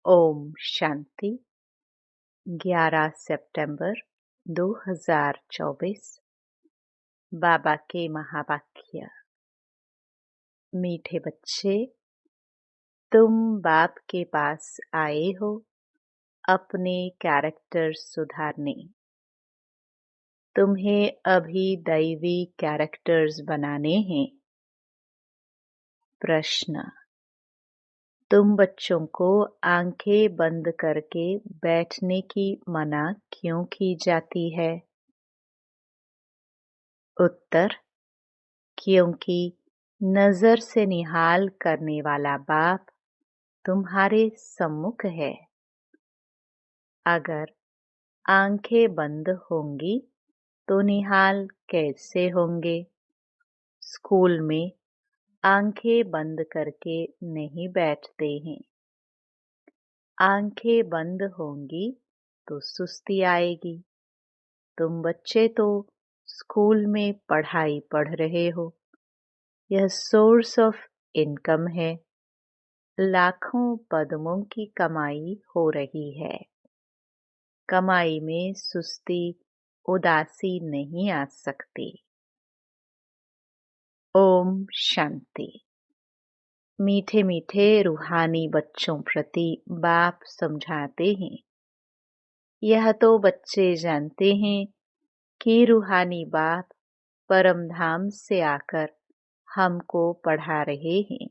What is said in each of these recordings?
ओम शांति। 11 सितंबर 2024। बाबा के महावाक्य। मीठे बच्चे, तुम बाप के पास आए हो अपने कैरेक्टर सुधारने। तुम्हें अभी दैवी कैरेक्टर्स बनाने हैं। प्रश्न: तुम बच्चों को आंखें बंद करके बैठने की मना क्यों की जाती है? उत्तर: क्योंकि नजर से निहाल करने वाला बाप तुम्हारे सम्मुख है। अगर आंखें बंद होंगी तो निहाल कैसे होंगे? स्कूल में आंखें बंद करके नहीं बैठते हैं। आंखें बंद होंगी तो सुस्ती आएगी। तुम बच्चे तो स्कूल में पढ़ाई पढ़ रहे हो। यह सोर्स ऑफ इनकम है। लाखों पद्मों की कमाई हो रही है। कमाई में सुस्ती, उदासी नहीं आ सकती। ओम शांति। मीठे मीठे रूहानी बच्चों प्रति बाप समझाते हैं। यह तो बच्चे जानते हैं कि रूहानी बाप परम धाम से आकर हमको पढ़ा रहे हैं।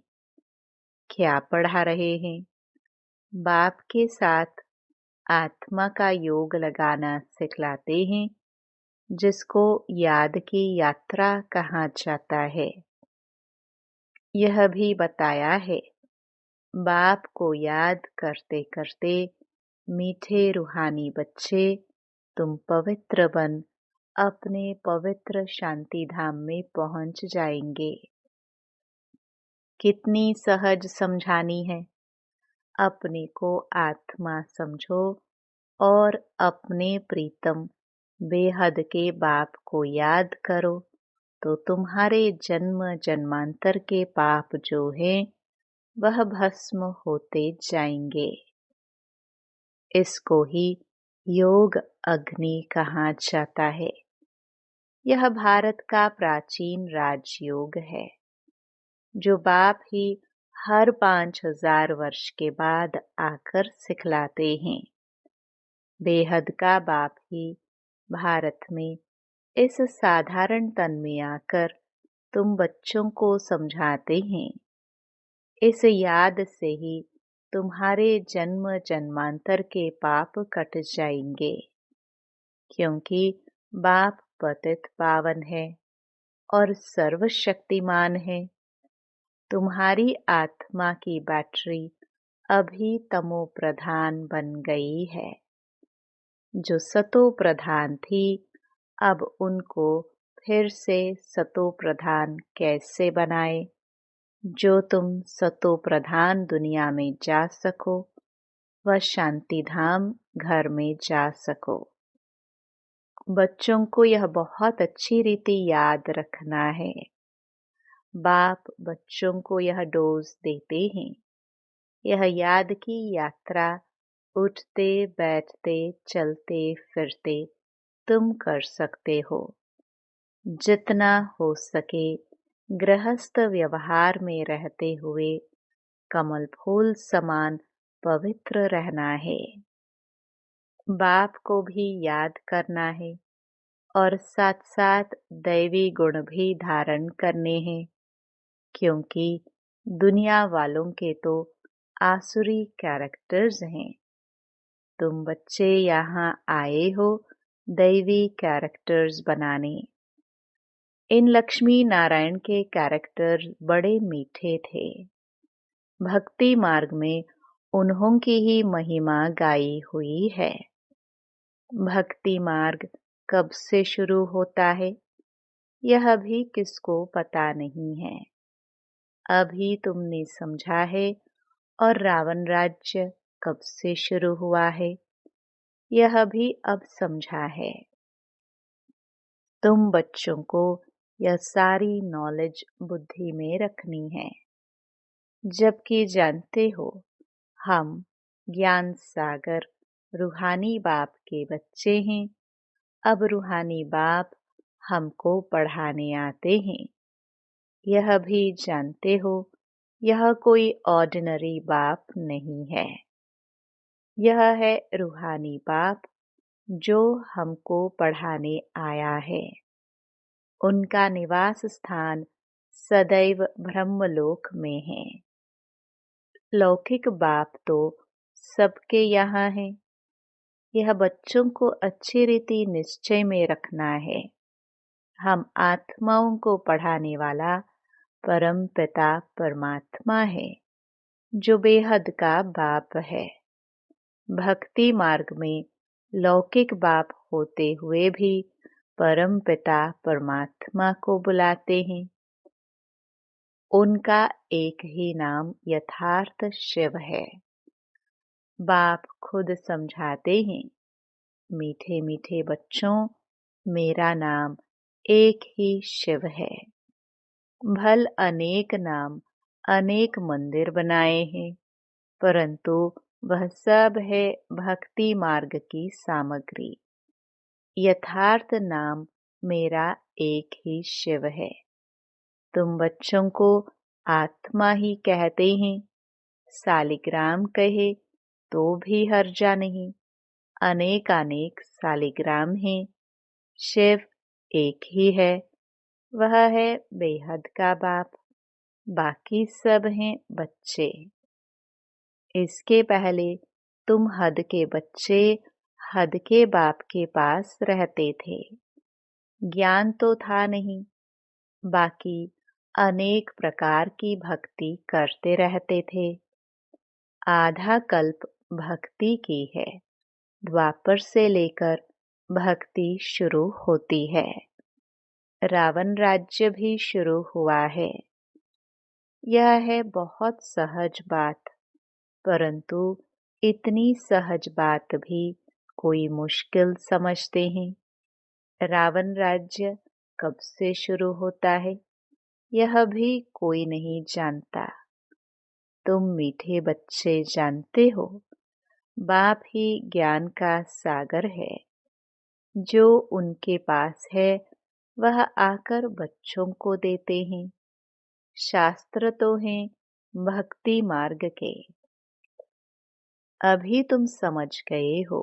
क्या पढ़ा रहे हैं? बाप के साथ आत्मा का योग लगाना सिखलाते हैं, जिसको याद की यात्रा कहा जाता है। यह भी बताया है, बाप को याद करते करते मीठे रूहानी बच्चे तुम पवित्र बन अपने पवित्र शांति धाम में पहुंच जाएंगे। कितनी सहज समझानी है। अपने को आत्मा समझो और अपने प्रीतम बेहद के बाप को याद करो, तो तुम्हारे जन्म जन्मांतर के पाप जो हैं वह भस्म होते जाएंगे। इसको ही योग अग्नि कहा जाता है। यह भारत का प्राचीन राजयोग है, जो बाप ही हर 5000 वर्ष के बाद आकर सिखलाते हैं। बेहद का बाप ही भारत में इस साधारण तन में आकर तुम बच्चों को समझाते हैं। इस याद से ही तुम्हारे जन्म जन्मांतर के पाप कट जाएंगे, क्योंकि बाप पतित पावन है और सर्वशक्तिमान है। तुम्हारी आत्मा की बैटरी अभी तमो प्रधान बन गई है। जो सतो प्रधान थी, अब उनको फिर से सतो प्रधान कैसे बनाए, जो तुम सतो प्रधान दुनिया में जा सको व शांति धाम घर में जा सको। बच्चों को यह बहुत अच्छी रीति याद रखना है। बाप बच्चों को यह डोज देते हैं। यह याद की यात्रा उठते बैठते चलते फिरते तुम कर सकते हो। जितना हो सके गृहस्थ व्यवहार में रहते हुए कमल फूल समान पवित्र रहना है। बाप को भी याद करना है और साथ साथ दैवी गुण भी धारण करने हैं, क्योंकि दुनिया वालों के तो आसुरी कैरेक्टर्स हैं। तुम बच्चे यहाँ आए हो दैवी कैरेक्टर्स बनाने। इन लक्ष्मी नारायण के कैरेक्टर बड़े मीठे थे। भक्ति मार्ग में उन्हों की ही महिमा गाई हुई है। भक्ति मार्ग कब से शुरू होता है, यह भी किसको पता नहीं है। अभी तुमने समझा है। और रावण राज्य कब से शुरू हुआ है, यह भी अब समझा है। तुम बच्चों को यह सारी नॉलेज बुद्धि में रखनी है, जबकि जानते हो हम ज्ञान सागर रूहानी बाप के बच्चे हैं। अब रूहानी बाप हमको पढ़ाने आते हैं। यह भी जानते हो, यह कोई ऑर्डिनरी बाप नहीं है। यह है रूहानी बाप जो हमको पढ़ाने आया है। उनका निवास स्थान सदैव ब्रह्मलोक में है। लौकिक बाप तो सबके यहाँ है। यह बच्चों को अच्छी रीति निश्चय में रखना है। हम आत्माओं को पढ़ाने वाला परम पिता परमात्मा है, जो बेहद का बाप है। भक्ति मार्ग में लौकिक बाप होते हुए भी परम पिता परमात्मा को बुलाते हैं। उनका एक ही नाम यथार्थ शिव है। बाप खुद समझाते हैं, मीठे मीठे बच्चों, मेरा नाम एक ही शिव है। भल अनेक नाम, अनेक मंदिर बनाए हैं, परंतु वह सब है भक्ति मार्ग की सामग्री। यथार्थ नाम मेरा एक ही शिव है। तुम बच्चों को आत्मा ही कहते हैं। सालिग्राम कहे तो भी हर्जा नहीं। अनेक अनेक सालिग्राम हैं। शिव एक ही है। वह है बेहद का बाप। बाकी सब हैं बच्चे। इसके पहले तुम हद के बच्चे हद के बाप के पास रहते थे। ज्ञान तो था नहीं, बाकी अनेक प्रकार की भक्ति करते रहते थे। आधा कल्प भक्ति की है। द्वापर से लेकर भक्ति शुरू होती है। रावण राज्य भी शुरू हुआ है। यह है बहुत सहज बात, परंतु इतनी सहज बात भी कोई मुश्किल समझते हैं। रावण राज्य कब से शुरू होता है, यह भी कोई नहीं जानता। तुम मीठे बच्चे जानते हो, बाप ही ज्ञान का सागर है। जो उनके पास है वह आकर बच्चों को देते हैं। शास्त्र तो हैं भक्ति मार्ग के। अभी तुम समझ गए हो।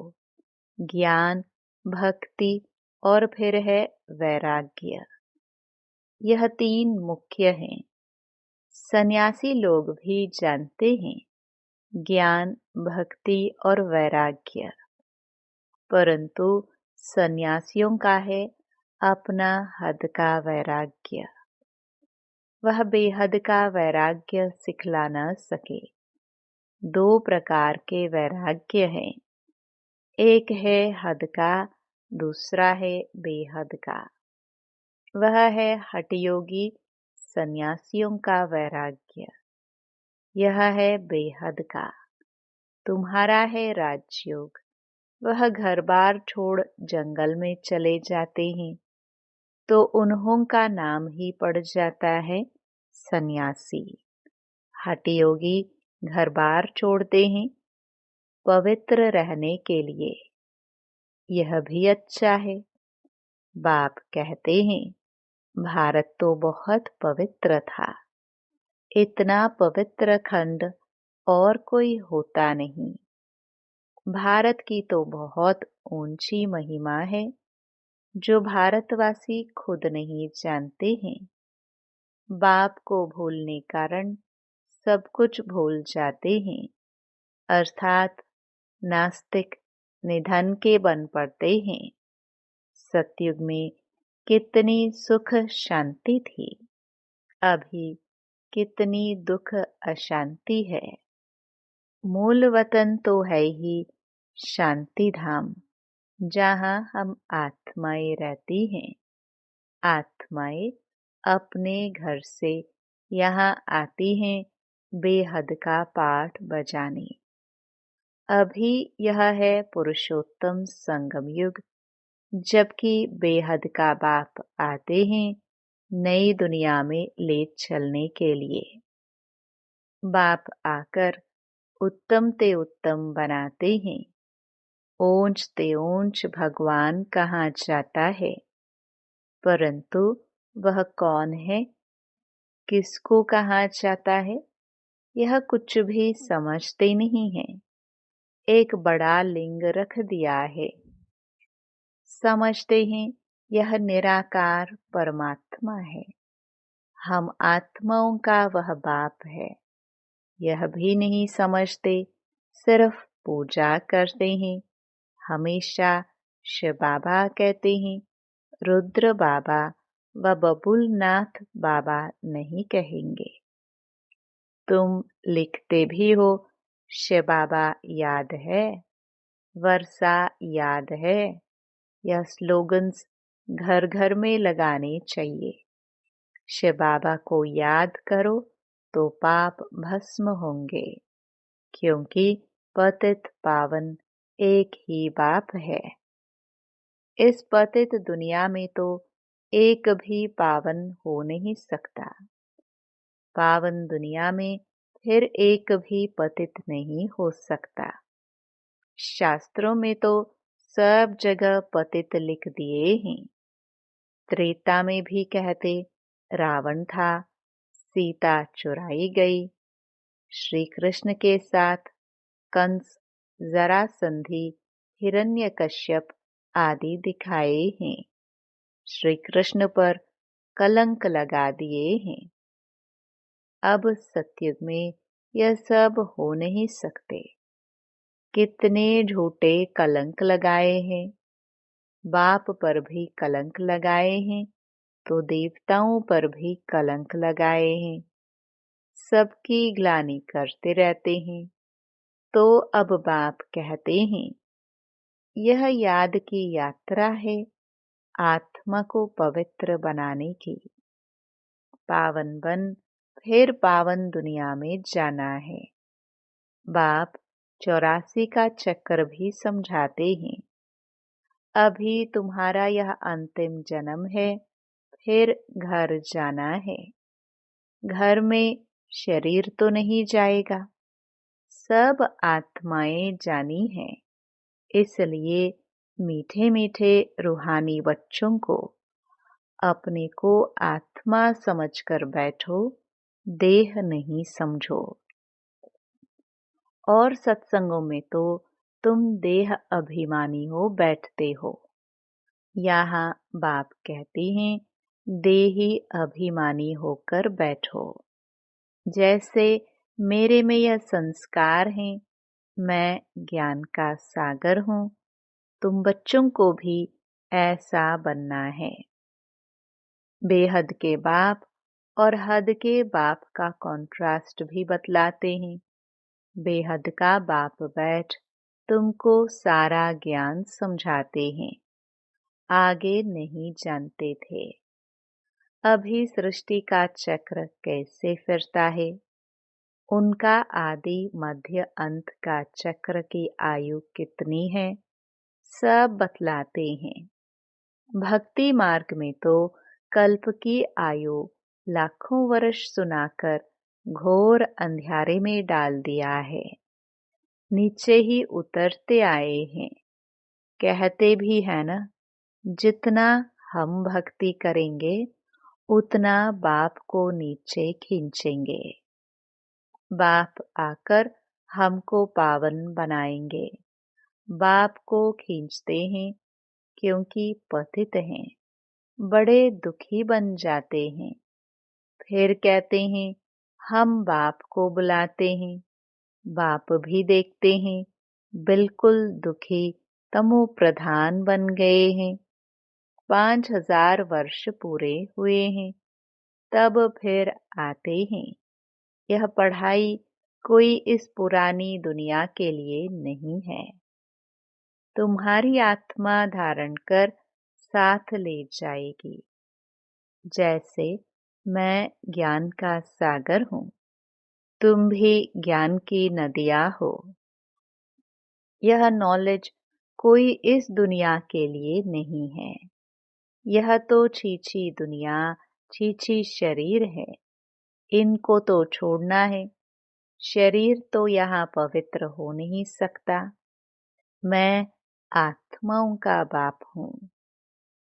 ज्ञान, भक्ति और फिर है वैराग्य। यह तीन मुख्य हैं। सन्यासी लोग भी जानते हैं ज्ञान, भक्ति और वैराग्य, परंतु सन्यासियों का है अपना हद का वैराग्य। वह बेहद का वैराग्य सिखला न सके। दो प्रकार के वैराग्य हैं। एक है हद का, दूसरा है बेहद का। वह है हठयोगी सन्यासियों का वैराग्य। यह है बेहद का। तुम्हारा है राजयोग। वह घर बार छोड़ जंगल में चले जाते हैं, तो उन्हों का नाम ही पड़ जाता है सन्यासी। हठयोगी घर बार छोड़ते हैं पवित्र रहने के लिए। यह भी अच्छा है। बाप कहते हैं, भारत तो बहुत पवित्र था। इतना पवित्र खंड और कोई होता नहीं। भारत की तो बहुत ऊंची महिमा है, जो भारतवासी खुद नहीं जानते हैं। बाप को भूलने कारण सब कुछ भूल जाते हैं, अर्थात नास्तिक निधन के बन पड़ते हैं। सतयुग में कितनी सुख शांति थी, अभी कितनी दुख अशांति है। मूल वतन तो है ही शांति धाम, जहाँ हम आत्माएं रहती हैं। आत्माएं अपने घर से यहाँ आती हैं बेहद का पाठ बजाने। अभी यह है पुरुषोत्तम संगम युग, जबकि बेहद का बाप आते हैं नई दुनिया में ले चलने के लिए। बाप आकर उत्तम ते उत्तम बनाते हैं। ऊंच ते ऊंच भगवान कहाँ जाता है, परंतु वह कौन है, किसको कहाँ जाता है, यह कुछ भी समझते नहीं है। एक बड़ा लिंग रख दिया है। समझते हैं यह निराकार परमात्मा है। हम आत्माओं का वह बाप है, यह भी नहीं समझते। सिर्फ पूजा करते हैं। हमेशा शिव बाबा कहते हैं, रुद्र बाबा व बबुलनाथ बाबा नहीं कहेंगे। तुम लिखते भी हो, शिव बाबा याद है, वर्षा याद है। यह स्लोगन्स घर घर में लगाने चाहिए। शिव बाबा को याद करो तो पाप भस्म होंगे, क्योंकि पतित पावन एक ही बाप है। इस पतित दुनिया में तो एक भी पावन हो नहीं सकता। पावन दुनिया में फिर एक भी पतित नहीं हो सकता। शास्त्रों में तो सब जगह पतित लिख दिए हैं। त्रेता में भी कहते रावण था, सीता चुराई गई। श्री कृष्ण के साथ कंस, जरासंधि, हिरण्यकश्यप आदि दिखाए हैं। श्री कृष्ण पर कलंक लगा दिए हैं। अब सतयुग में यह सब हो नहीं सकते। कितने झूठे कलंक लगाए हैं। बाप पर भी कलंक लगाए हैं तो देवताओं पर भी कलंक लगाए हैं। सबकी ग्लानि करते रहते हैं। तो अब बाप कहते हैं, यह याद की यात्रा है आत्मा को पवित्र बनाने की। पावन बन फिर पावन दुनिया में जाना है। बाप 84 का चक्र भी समझाते हैं। अभी तुम्हारा यह अंतिम जन्म है, फिर घर जाना है। घर में शरीर तो नहीं जाएगा। सब आत्माएं जानी हैं। इसलिए मीठे मीठे रूहानी बच्चों को अपने को आत्मा समझकर बैठो, देह नहीं समझो। और सत्संगों में तो तुम देह अभिमानी हो बैठते हो। यहाँ बाप कहते हैं, देही अभिमानी होकर बैठो। जैसे मेरे में यह संस्कार हैं, मैं ज्ञान का सागर हूँ, तुम बच्चों को भी ऐसा बनना है। बेहद के बाप और हद के बाप का कॉन्ट्रास्ट भी बतलाते हैं। बेहद का बाप बैठ तुमको सारा ज्ञान समझाते हैं। आगे नहीं जानते थे। अभी सृष्टि का चक्र कैसे फिरता है, उनका आदि मध्य अंत का चक्र की आयु कितनी है, सब बतलाते हैं। भक्ति मार्ग में तो कल्प की आयु लाखों वर्ष सुनाकर घोर अंधियारे में डाल दिया है। नीचे ही उतरते आए हैं। कहते भी है ना, जितना हम भक्ति करेंगे उतना बाप को नीचे खींचेंगे। बाप आकर हमको पावन बनाएंगे। बाप को खींचते हैं क्योंकि पतित हैं, बड़े दुखी बन जाते हैं। फिर कहते हैं हम बाप को बुलाते हैं। बाप भी देखते हैं बिल्कुल दुखी तमो प्रधान बन गए हैं। 5000 वर्ष पूरे हुए हैं, तब फिर आते हैं। यह पढ़ाई कोई इस पुरानी दुनिया के लिए नहीं है। तुम्हारी आत्मा धारण कर साथ ले जाएगी। जैसे मैं ज्ञान का सागर हूँ, तुम भी ज्ञान की नदियाँ हो। यह नॉलेज कोई इस दुनिया के लिए नहीं है। यह तो छीछी दुनिया, छीछी शरीर है। इनको तो छोड़ना है। शरीर तो यहाँ पवित्र हो नहीं सकता। मैं आत्माओं का बाप हूँ।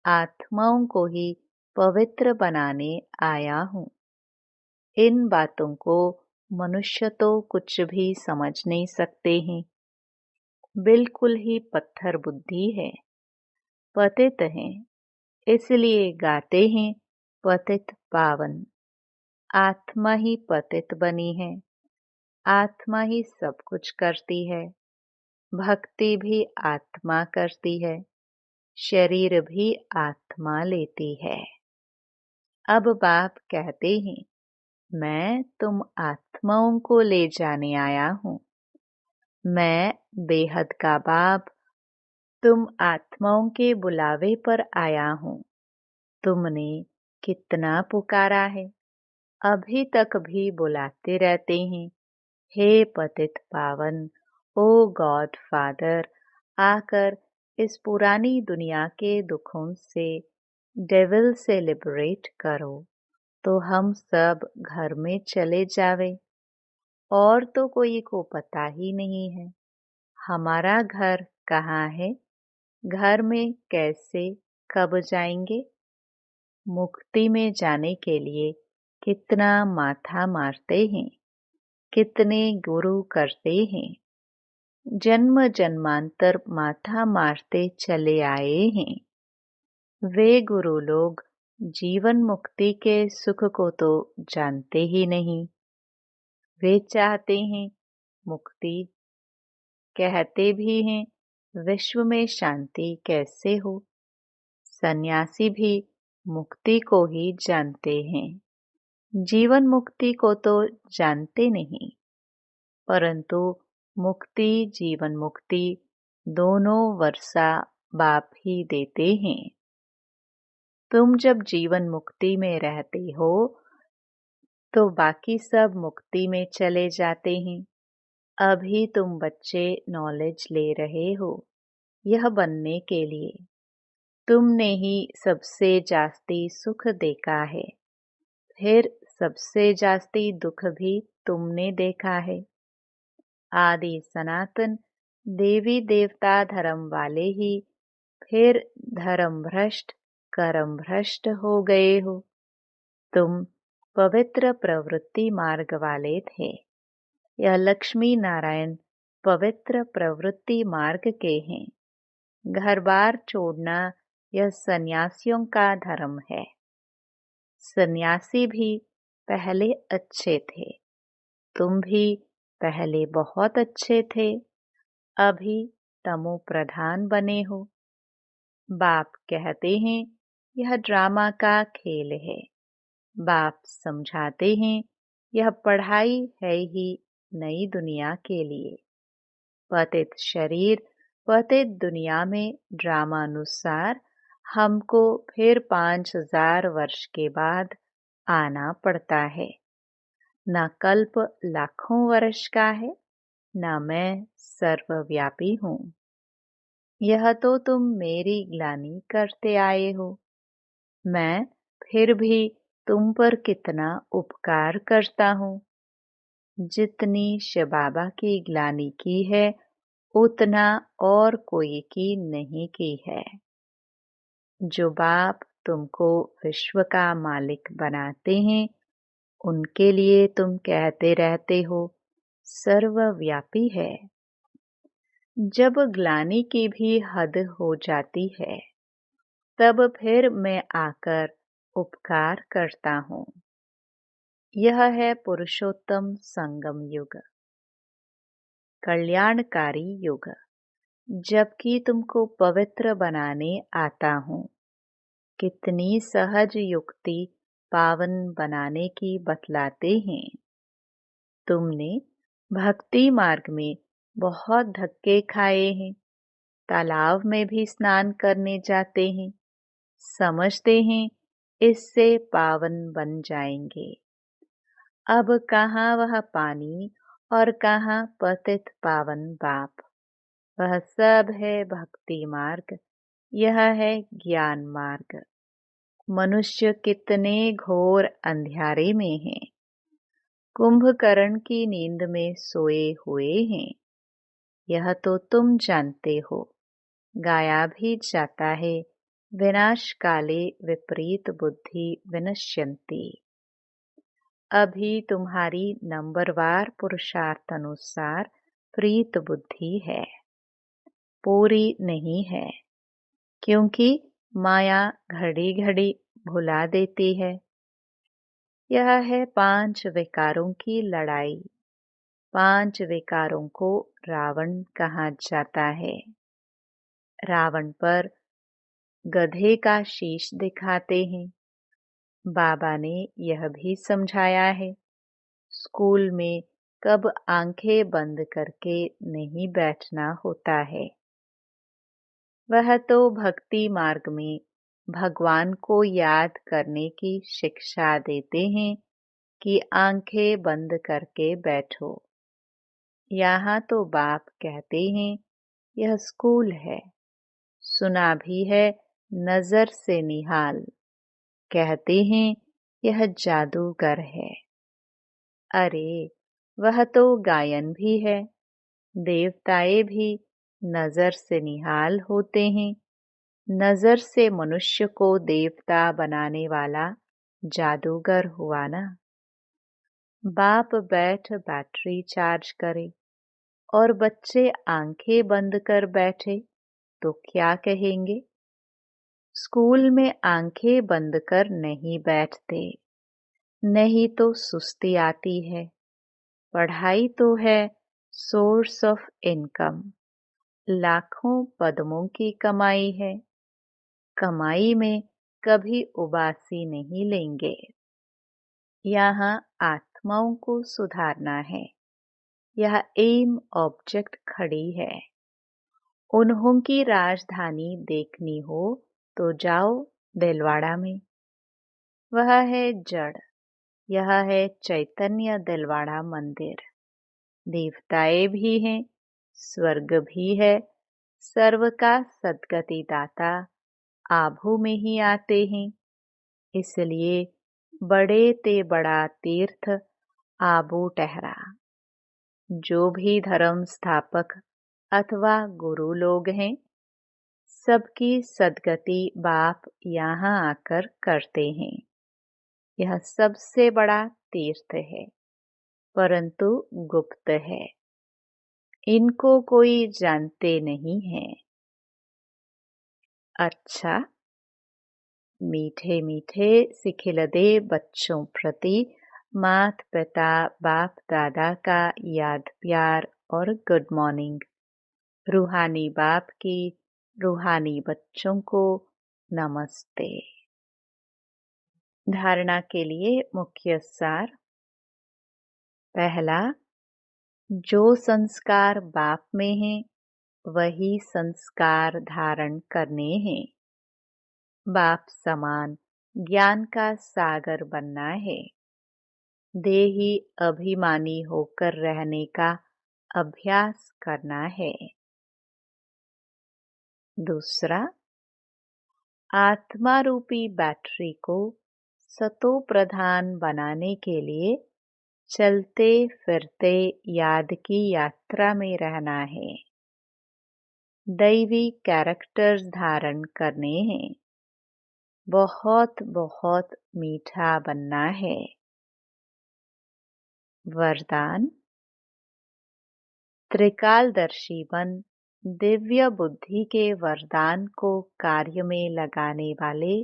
आत्माओं को ही पवित्र बनाने आया हूँ। इन बातों को मनुष्य तो कुछ भी समझ नहीं सकते हैं। बिल्कुल ही पत्थर बुद्धि है। पतित हैं, इसलिए गाते हैं पतित पावन। आत्मा ही पतित बनी है। आत्मा ही सब कुछ करती है। भक्ति भी आत्मा करती है। शरीर भी आत्मा लेती है। अब बाप कहते हैं, मैं तुम आत्माओं को ले जाने आया हूँ। मैं बेहद का बाप तुम आत्माओं के बुलावे पर आया हूँ। तुमने कितना पुकारा है, अभी तक भी बुलाते रहते हैं। हे पतित पावन, ओ गॉड फादर, आकर इस पुरानी दुनिया के दुखों से, डेविल से लिबरेट करो, तो हम सब घर में चले जावे। और तो कोई को पता ही नहीं है हमारा घर कहाँ है। घर में कैसे कब जाएंगे। मुक्ति में जाने के लिए कितना माथा मारते हैं, कितने गुरु करते हैं। जन्म जन्मांतर माथा मारते चले आए हैं। वे गुरु लोग जीवन मुक्ति के सुख को तो जानते ही नहीं। वे चाहते हैं मुक्ति, कहते भी हैं विश्व में शांति कैसे हो। सन्यासी भी मुक्ति को ही जानते हैं, जीवन मुक्ति को तो जानते नहीं। परंतु मुक्ति जीवन मुक्ति दोनों वर्षा बाप ही देते हैं। तुम जब जीवन मुक्ति में रहते हो तो बाकी सब मुक्ति में चले जाते हैं। अभी तुम बच्चे नॉलेज ले रहे हो यह बनने के लिए। तुमने ही सबसे जास्ती सुख देखा है, फिर सबसे जास्ती दुख भी तुमने देखा है। आदि सनातन देवी देवता धर्म वाले ही फिर धर्म भ्रष्ट कर्म भ्रष्ट हो गए हो। तुम पवित्र प्रवृत्ति मार्ग वाले थे। यह लक्ष्मी नारायण पवित्र प्रवृत्ति मार्ग के हैं। घर बार छोड़ना यह सन्यासियों का धर्म है। सन्यासी भी पहले अच्छे थे। तुम भी पहले बहुत अच्छे थे। अभी तमो प्रधान बने हो। बाप कहते हैं यह ड्रामा का खेल है। बाप समझाते हैं यह पढ़ाई है ही नई दुनिया के लिए। पतित शरीर पतित दुनिया में ड्रामानुसार हमको फिर 5000 वर्ष के बाद आना पड़ता है। न कल्प लाखों वर्ष का है, न मैं सर्वव्यापी हूँ। यह तो तुम मेरी ग्लानि करते आए हो। मैं फिर भी तुम पर कितना उपकार करता हूँ। जितनी शबाबा की ग्लानि की है उतना और कोई की नहीं की है। जो बाप तुमको विश्व का मालिक बनाते हैं उनके लिए तुम कहते रहते हो सर्वव्यापी है। जब ग्लानि की भी हद हो जाती है तब फिर मैं आकर उपकार करता हूँ। यह है पुरुषोत्तम संगम युग, कल्याणकारी युग। जबकि तुमको पवित्र बनाने आता हूँ। कितनी सहज युक्ति पावन बनाने की बतलाते हैं। तुमने भक्ति मार्ग में बहुत धक्के खाए हैं। तालाब में भी स्नान करने जाते हैं। समझते हैं इससे पावन बन जाएंगे। अब कहाँ वह पानी और कहाँ पतित पावन बाप। वह सब है भक्ति मार्ग, यह है ज्ञान मार्ग। मनुष्य कितने घोर अंधियारे में हैं। कुंभकर्ण की नींद में सोए हुए हैं, यह तो तुम जानते हो। गाया भी जाता है, विनाश काले विपरीत बुद्धि विनश्यन्ति। अभी तुम्हारी नंबरवार पुरुषार्थ अनुसार प्रीत बुद्धि है, पूरी नहीं है, क्योंकि माया घड़ी घड़ी भुला देती है। यह है 5 विकारों की लड़ाई। 5 विकारों को रावण कहा जाता है। रावण पर गधे का शीश दिखाते हैं। बाबा ने यह भी समझाया है, स्कूल में कब आंखें बंद करके नहीं बैठना होता है। वह तो भक्ति मार्ग में भगवान को याद करने की शिक्षा देते हैं कि आंखें बंद करके बैठो। यहाँ तो बाप कहते हैं यह स्कूल है। सुना भी है नजर से निहाल, कहते हैं यह जादूगर है। अरे वह तो गायन भी है। देवताएं भी नजर से निहाल होते हैं। नजर से मनुष्य को देवता बनाने वाला जादूगर हुआ ना। बाप बैठ बैटरी चार्ज करे और बच्चे आंखें बंद कर बैठे तो क्या कहेंगे? स्कूल में आंखें बंद कर नहीं बैठते, नहीं तो सुस्ती आती है। पढ़ाई तो है सोर्स ऑफ इनकम, लाखों पद्मों की कमाई है। कमाई में कभी उबासी नहीं लेंगे। यहाँ आत्माओं को सुधारना है। यह एम ऑब्जेक्ट खड़ी है। उन्हों की राजधानी देखनी हो तो जाओ दिलवाड़ा में। वह है जड़, यह है चैतन्य दिलवाड़ा मंदिर। देवताएं भी हैं, स्वर्ग भी है। सर्व का सद्गति दाता आभू में ही आते हैं। इसलिए बड़े ते बड़ा तीर्थ आबू ठहरा। जो भी धर्म स्थापक अथवा गुरु लोग हैं, सबकी सद्गति बाप यहाँ आकर करते हैं। यह सबसे बड़ा तीर्थ है, परंतु गुप्त है। इनको कोई जानते नहीं है। अच्छा, मीठे मीठे सिखिलदे बच्चों प्रति मात पिता बाप दादा का याद प्यार और गुड मॉर्निंग। रूहानी बाप की रूहानी बच्चों को नमस्ते। धारणा के लिए मुख्य सार। पहला, जो संस्कार बाप में हैं, वही संस्कार धारण करने हैं। बाप समान ज्ञान का सागर बनना है। देही अभिमानी होकर रहने का अभ्यास करना है। दूसरा, आत्मा रूपी बैटरी को सतो प्रधान बनाने के लिए चलते फिरते याद की यात्रा में रहना है। दैवी कैरेक्टर्स धारण करने हैं। बहुत बहुत मीठा बनना है। वरदान, त्रिकालदर्शी बन दिव्य बुद्धि के वरदान को कार्य में लगाने वाले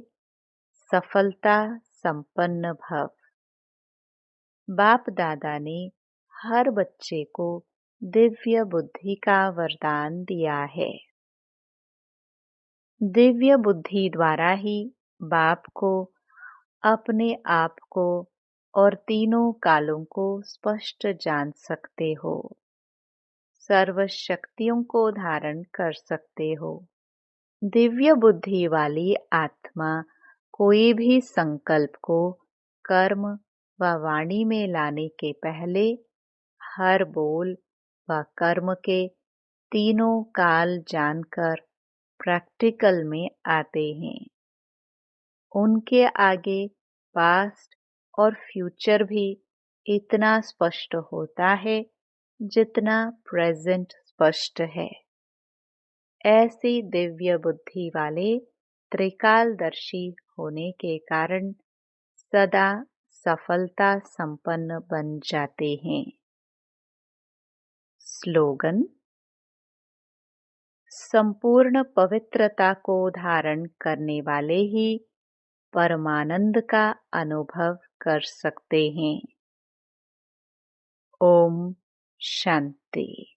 सफलता संपन्न भव। बाप दादा ने हर बच्चे को दिव्य बुद्धि का वरदान दिया है। दिव्य बुद्धि द्वारा ही बाप को, अपने आप को और तीनों कालों को स्पष्ट जान सकते हो। सर्व शक्तियों को धारण कर सकते हो। दिव्य बुद्धि वाली आत्मा कोई भी संकल्प को कर्म व वाणी में लाने के पहले हर बोल व कर्म के तीनों काल जानकर प्रैक्टिकल में आते हैं। उनके आगे पास्ट और फ्यूचर भी इतना स्पष्ट होता है जितना प्रेजेंट स्पष्ट है। ऐसी दिव्य बुद्धि वाले त्रिकालदर्शी होने के कारण सदा सफलता संपन्न बन जाते हैं। स्लोगन: संपूर्ण पवित्रता को धारण करने वाले ही परमानंद का अनुभव कर सकते हैं। ओम शांति।